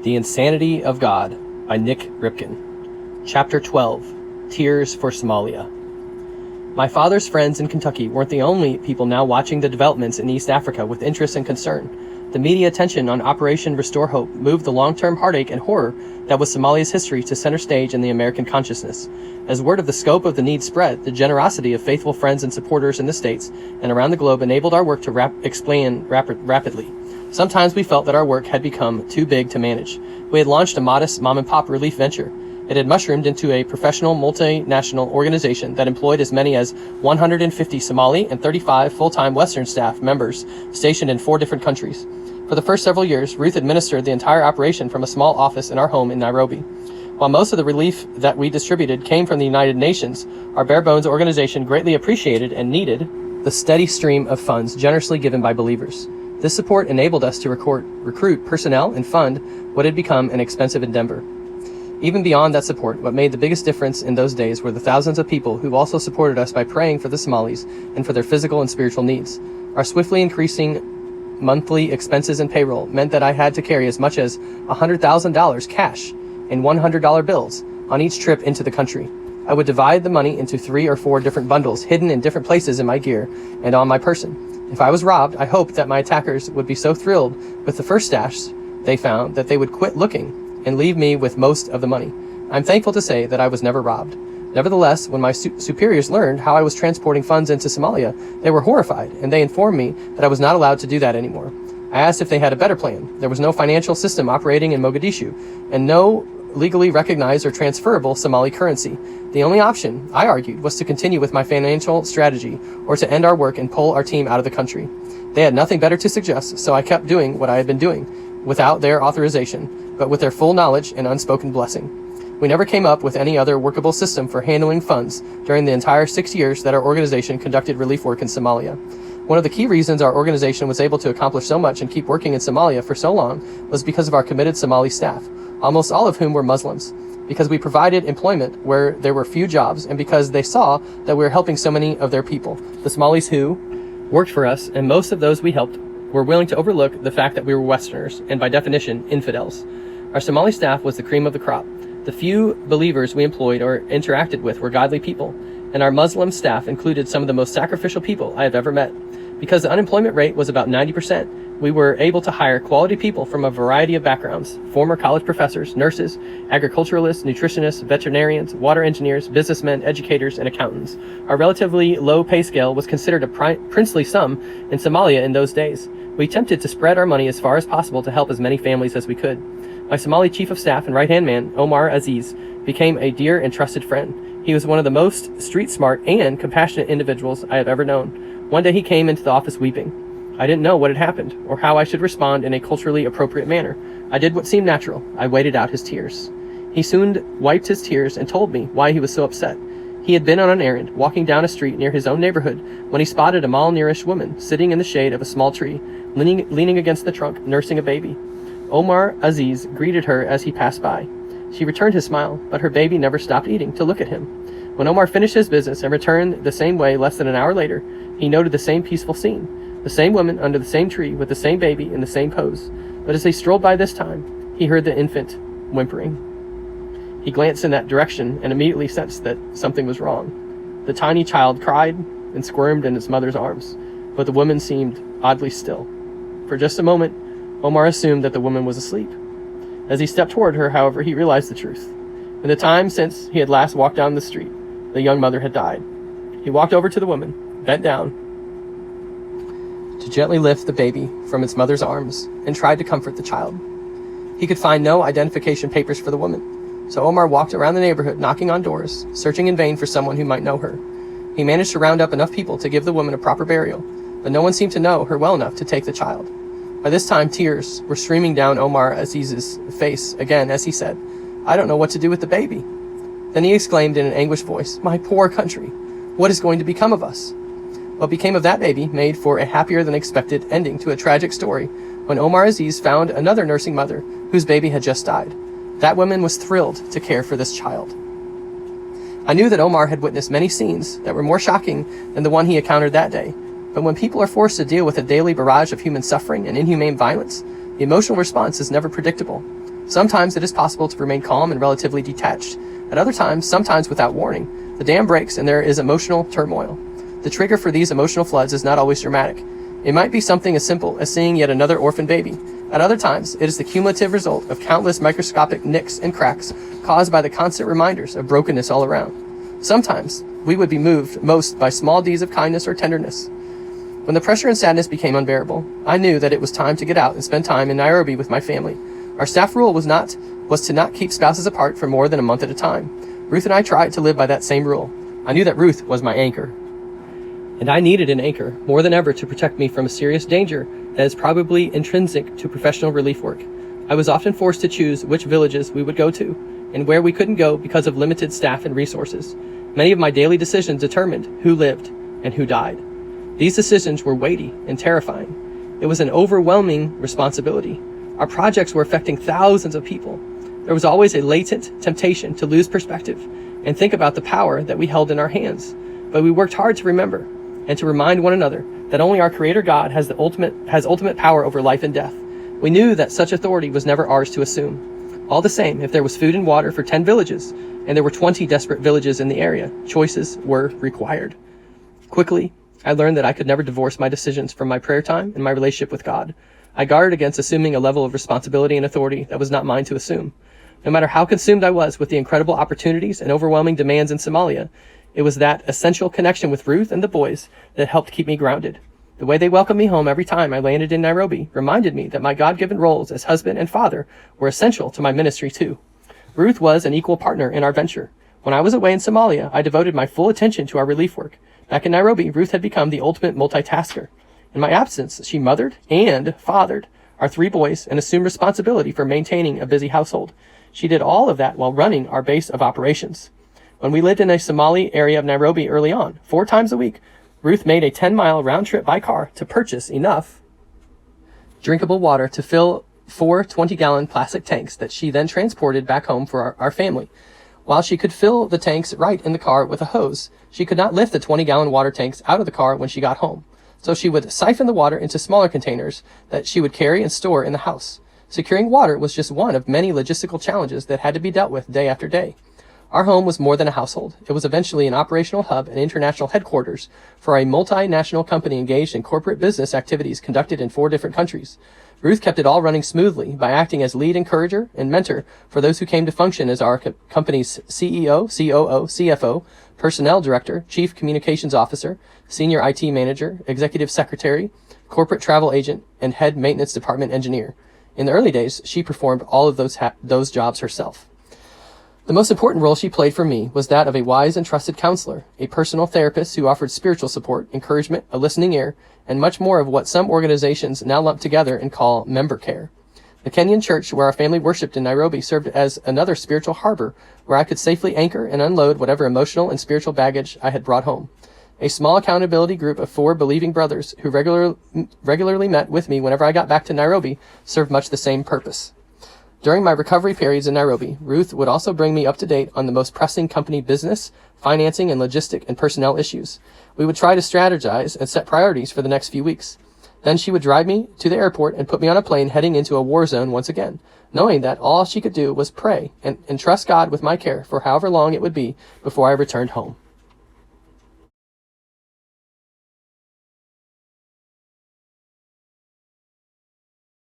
The Insanity of God by Nik Ripken. Chapter 12. Tears for Somalia. My father's friends in Kentucky weren't the only people now watching the developments in East Africa with interest and concern. The media attention on Operation Restore Hope moved the long-term heartache and horror that was Somalia's history to center stage in the American consciousness. As word of the scope of the need spread, the generosity of faithful friends and supporters in the States and around the globe enabled our work to expand rapidly. Sometimes we felt that our work had become too big to manage. We had launched a modest mom-and-pop relief venture. It had mushroomed into a professional multinational organization that employed as many as 150 Somali and 35 full-time Western staff members stationed in 4 different countries. For the first several years, Ruth administered the entire operation from a small office in our home in Nairobi. While most of the relief that we distributed came from the United Nations, our bare-bones organization greatly appreciated and needed the steady stream of funds generously given by believers. This support enabled us to recruit personnel and fund what had become an expensive endeavor. Even beyond that support, what made the biggest difference in those days were the thousands of people who also supported us by praying for the Somalis and for their physical and spiritual needs. Our swiftly increasing monthly expenses and payroll meant that I had to carry as much as $100,000 cash in $100 bills on each trip into the country. I would divide the money into 3 or 4 different bundles hidden in different places in my gear and on my person. If I was robbed, I hoped that my attackers would be so thrilled with the first stash they found that they would quit looking and leave me with most of the money. I'm thankful to say that I was never robbed. Nevertheless, when my superiors learned how I was transporting funds into Somalia, they were horrified, and they informed me that I was not allowed to do that anymore. I asked if they had a better plan. There was no financial system operating in Mogadishu, and no legally recognized or transferable Somali currency. The only option, I argued, was to continue with my financial strategy or to end our work and pull our team out of the country. They had nothing better to suggest, so I kept doing what I had been doing, without their authorization, but with their full knowledge and unspoken blessing. We never came up with any other workable system for handling funds during the entire 6 years that our organization conducted relief work in Somalia. One of the key reasons our organization was able to accomplish so much and keep working in Somalia for so long was because of our committed Somali staff, almost all of whom were Muslims, because we provided employment where there were few jobs, and because they saw that we were helping so many of their people, the Somalis who worked for us, and most of those we helped were willing to overlook the fact that we were Westerners, and by definition, infidels. Our Somali staff was the cream of the crop. The few believers we employed or interacted with were godly people, and our Muslim staff included some of the most sacrificial people I have ever met. Because the unemployment rate was about 90%, we were able to hire quality people from a variety of backgrounds: former college professors, nurses, agriculturalists, nutritionists, veterinarians, water engineers, businessmen, educators, and accountants. Our relatively low pay scale was considered a princely sum in Somalia in those days. We attempted to spread our money as far as possible to help as many families as we could. My Somali chief of staff and right-hand man, Omar Aziz, became a dear and trusted friend. He was one of the most street-smart and compassionate individuals I have ever known. One day he came into the office weeping. I didn't know what had happened, or how I should respond in a culturally appropriate manner. I did what seemed natural. I waited out his tears. He soon wiped his tears and told me why he was so upset. He had been on an errand, walking down a street near his own neighborhood, when he spotted a malnourished woman sitting in the shade of a small tree, leaning against the trunk, nursing a baby. Omar Aziz greeted her as he passed by. She returned his smile, but her baby never stopped eating to look at him. When Omar finished his business and returned the same way less than an hour later, he noted the same peaceful scene. The same woman under the same tree with the same baby in the same pose. But as they strolled by this time, he heard the infant whimpering. He glanced in that direction and immediately sensed that something was wrong. The tiny child cried and squirmed in its mother's arms, but the woman seemed oddly still. For just a moment, Omar assumed that the woman was asleep. As he stepped toward her, however, he realized the truth. In the time since he had last walked down the street, the young mother had died. He walked over to the woman, bent down to gently lift the baby from its mother's arms, and tried to comfort the child. He could find no identification papers for the woman, so Omar walked around the neighborhood, knocking on doors, searching in vain for someone who might know her. He managed to round up enough people to give the woman a proper burial, but no one seemed to know her well enough to take the child. By this time, tears were streaming down Omar Aziz's face again as he said, "I don't know what to do with the baby." Then he exclaimed in an anguished voice, "My poor country, what is going to become of us?" What became of that baby made for a happier than expected ending to a tragic story when Omar Aziz found another nursing mother whose baby had just died. That woman was thrilled to care for this child. I knew that Omar had witnessed many scenes that were more shocking than the one he encountered that day, but when people are forced to deal with a daily barrage of human suffering and inhumane violence, the emotional response is never predictable. Sometimes it is possible to remain calm and relatively detached. At other times, sometimes without warning, the dam breaks and there is emotional turmoil. The trigger for these emotional floods is not always dramatic. It might be something as simple as seeing yet another orphan baby. At other times, it is the cumulative result of countless microscopic nicks and cracks caused by the constant reminders of brokenness all around. Sometimes, we would be moved most by small deeds of kindness or tenderness. When the pressure and sadness became unbearable, I knew that it was time to get out and spend time in Nairobi with my family. Our staff rule was to not keep spouses apart for more than a month at a time. Ruth and I tried to live by that same rule. I knew that Ruth was my anchor. And I needed an anchor more than ever to protect me from a serious danger that is probably intrinsic to professional relief work. I was often forced to choose which villages we would go to and where we couldn't go because of limited staff and resources. Many of my daily decisions determined who lived and who died. These decisions were weighty and terrifying. It was an overwhelming responsibility. Our projects were affecting thousands of people. There was always a latent temptation to lose perspective and think about the power that we held in our hands. But we worked hard to remember and to remind one another that only our Creator God has ultimate power over life and death. We knew that such authority was never ours to assume. All the same, if there was food and water for 10 villages, and there were 20 desperate villages in the area, choices were required. Quickly, I learned that I could never divorce my decisions from my prayer time and my relationship with God. I guarded against assuming a level of responsibility and authority that was not mine to assume. No matter how consumed I was with the incredible opportunities and overwhelming demands in Somalia, it was that essential connection with Ruth and the boys that helped keep me grounded. The way they welcomed me home every time I landed in Nairobi reminded me that my God-given roles as husband and father were essential to my ministry too. Ruth was an equal partner in our venture. When I was away in Somalia, I devoted my full attention to our relief work. Back in Nairobi, Ruth had become the ultimate multitasker. In my absence, she mothered and fathered our 3 boys and assumed responsibility for maintaining a busy household. She did all of that while running our base of operations. When we lived in a Somali area of Nairobi early on, 4 times a week, Ruth made a 10-mile round trip by car to purchase enough drinkable water to fill 4 20-gallon plastic tanks that she then transported back home for our family. While she could fill the tanks right in the car with a hose, she could not lift the 20-gallon water tanks out of the car when she got home. So she would siphon the water into smaller containers that she would carry and store in the house. Securing water was just one of many logistical challenges that had to be dealt with day after day. Our home was more than a household. It was eventually an operational hub and international headquarters for a multinational company engaged in corporate business activities conducted in 4 different countries. Ruth kept it all running smoothly by acting as lead encourager and mentor for those who came to function as our company's CEO, COO, CFO, personnel director, chief communications officer, senior IT manager, executive secretary, corporate travel agent, and head maintenance department engineer. In the early days, she performed all of those jobs herself. The most important role she played for me was that of a wise and trusted counselor, a personal therapist who offered spiritual support, encouragement, a listening ear, and much more of what some organizations now lump together and call member care. The Kenyan church where our family worshipped in Nairobi served as another spiritual harbor where I could safely anchor and unload whatever emotional and spiritual baggage I had brought home. A small accountability group of 4 believing brothers who regularly met with me whenever I got back to Nairobi served much the same purpose. During my recovery periods in Nairobi, Ruth would also bring me up to date on the most pressing company business, financing, and logistic and personnel issues. We would try to strategize and set priorities for the next few weeks. Then she would drive me to the airport and put me on a plane heading into a war zone once again, knowing that all she could do was pray and trust God with my care for however long it would be before I returned home.